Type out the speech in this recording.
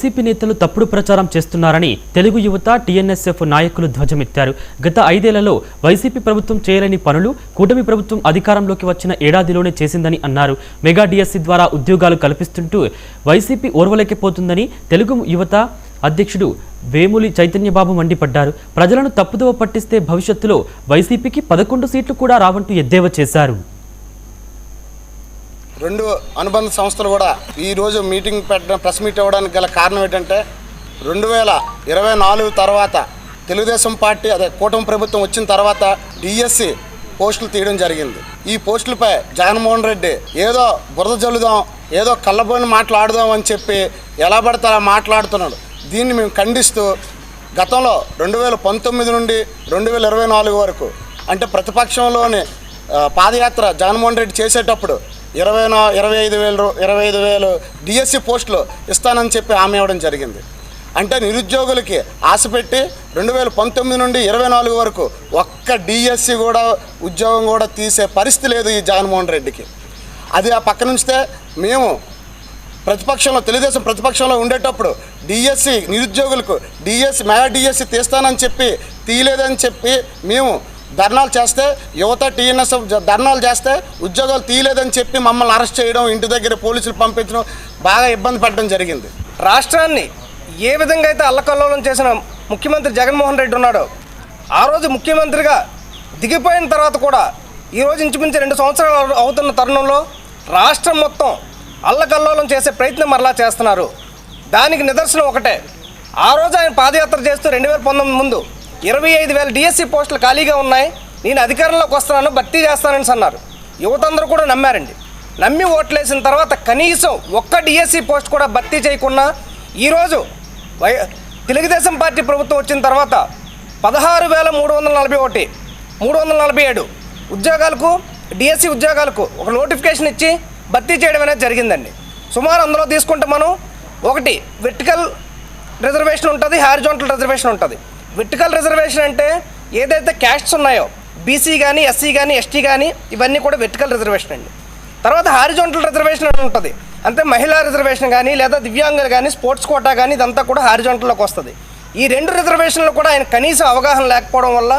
YCP నేతలు తప్పుడు ప్రచారం చేస్తున్నారని తెలుగు యువత టీఎన్ఎస్ఎఫ్ నాయకులు ధ్వజమెత్తారు. గత 5 ఏళ్లలో వైసీపీ ప్రభుత్వం చేయలేని పనులు కూటమి ప్రభుత్వం అధికారంలోకి వచ్చిన ఏడాదిలోనే చేసిందని అన్నారు. మెగా డిఎస్సి ద్వారా ఉద్యోగాలు కల్పిస్తుంటూ వైసీపీ ఓర్వలేకపోతుందని తెలుగు యువత అధ్యక్షుడు వేములి చైతన్యబాబు మండిపడ్డారు. ప్రజలను తప్పుదోవ పట్టిస్తే భవిష్యత్తులో వైసీపీకి 11 సీట్లు కూడా రావంటూ ఎద్దేవా చేశారు. 2 అనుబంధ సంస్థలు కూడా ఈరోజు మీటింగ్ పెట్టడం ప్రెస్ మీట్ అవ్వడానికి గల కారణం ఏంటంటే 2024 తర్వాత తెలుగుదేశం పార్టీ కూటమి ప్రభుత్వం వచ్చిన తర్వాత డిఎస్సి పోస్టులు తీయడం జరిగింది. ఈ పోస్టులపై జగన్మోహన్ రెడ్డి ఏదో బురద జల్లుదాం, ఏదో కళ్ళబోని మాట్లాడుదాం అని చెప్పి ఎలా పడితే అలా మాట్లాడుతున్నాడు. దీన్ని మేము ఖండిస్తూ గతంలో 2019 నుండి 2024 వరకు అంటే ప్రతిపక్షంలోని పాదయాత్ర జగన్మోహన్ రెడ్డి చేసేటప్పుడు 25,000 డిఎస్సి పోస్టులు ఇస్తానని చెప్పి హామీ ఇవ్వడం జరిగింది. అంటే నిరుద్యోగులకి ఆశ పెట్టి 2019 నుండి 24 వరకు ఒక్క డిఎస్సి కూడా ఉద్యోగం కూడా తీసే పరిస్థితి లేదు ఈ జగన్మోహన్ రెడ్డికి. అది ఆ పక్క నుంచితే మేము ప్రతిపక్షంలో తెలుగుదేశం ప్రతిపక్షంలో ఉండేటప్పుడు డిఎస్సి నిరుద్యోగులకు మెగా డిఎస్సి తీస్తానని చెప్పి తీయలేదని చెప్పి మేము ధర్నాలు చేస్తే యువత టీఎన్ఎస్ఎఫ్ ధర్నాలు చేస్తే ఉద్యోగాలు తీయలేదని చెప్పి మమ్మల్ని అరెస్ట్ చేయడం, ఇంటి దగ్గర పోలీసులు పంపించడం, బాగా ఇబ్బంది పెట్టడం జరిగింది. రాష్ట్రాన్ని ఏ విధంగా అయితే అల్లకల్లోలం చేసిన ముఖ్యమంత్రి జగన్మోహన్ రెడ్డి ఉన్నాడో ఆ రోజు ముఖ్యమంత్రిగా దిగిపోయిన తర్వాత కూడా ఈరోజు ఇంచుమించు 2 సంవత్సరాలు అవుతున్న తరుణంలో రాష్ట్రం మొత్తం అల్లకల్లోలం చేసే ప్రయత్నం మరలా చేస్తున్నారు. దానికి నిదర్శనం ఒకటే. ఆ రోజు ఆయన పాదయాత్ర చేస్తూ 2019 ముందు 25,000 డిఎస్సి పోస్టులు ఖాళీగా ఉన్నాయి, నేను అధికారంలోకి వస్తున్నాను, భర్తీ చేస్తానని అన్నారు. యువతందరూ కూడా నమ్మారండి. నమ్మి ఓట్లేసిన తర్వాత కనీసం ఒక్క డిఎస్సి పోస్ట్ కూడా భర్తీ చేయకుండా ఈరోజు తెలుగుదేశం పార్టీ ప్రభుత్వం వచ్చిన తర్వాత 16,341 347 ఉద్యోగాలకు డిఎస్సి ఉద్యోగాలకు ఒక నోటిఫికేషన్ ఇచ్చి భర్తీ చేయడం అనేది జరిగిందండి. సుమారు అందులో తీసుకుంటే మనం ఒకటి వెర్టికల్ రిజర్వేషన్ ఉంటుంది, హారిజాంటల్ రిజర్వేషన్ ఉంటుంది. వెర్టికల్ రిజర్వేషన్ అంటే ఏదైతే క్యాస్ట్స్ ఉన్నాయో బీసీ కానీ ఎస్సీ కానీ ఎస్టీ కానీ ఇవన్నీ కూడా వెర్టికల్ రిజర్వేషన్ అండి. తర్వాత హారిజాంటల్ రిజర్వేషన్ అని ఉంటుంది, అంటే మహిళా రిజర్వేషన్ కానీ లేదా దివ్యాంగులు కానీ స్పోర్ట్స్ కోటా కానీ ఇదంతా కూడా హారిజాంటల్లోకి వస్తుంది. ఈ 2 రిజర్వేషన్లు కూడా ఆయన కనీసం అవగాహన లేకపోవడం వల్ల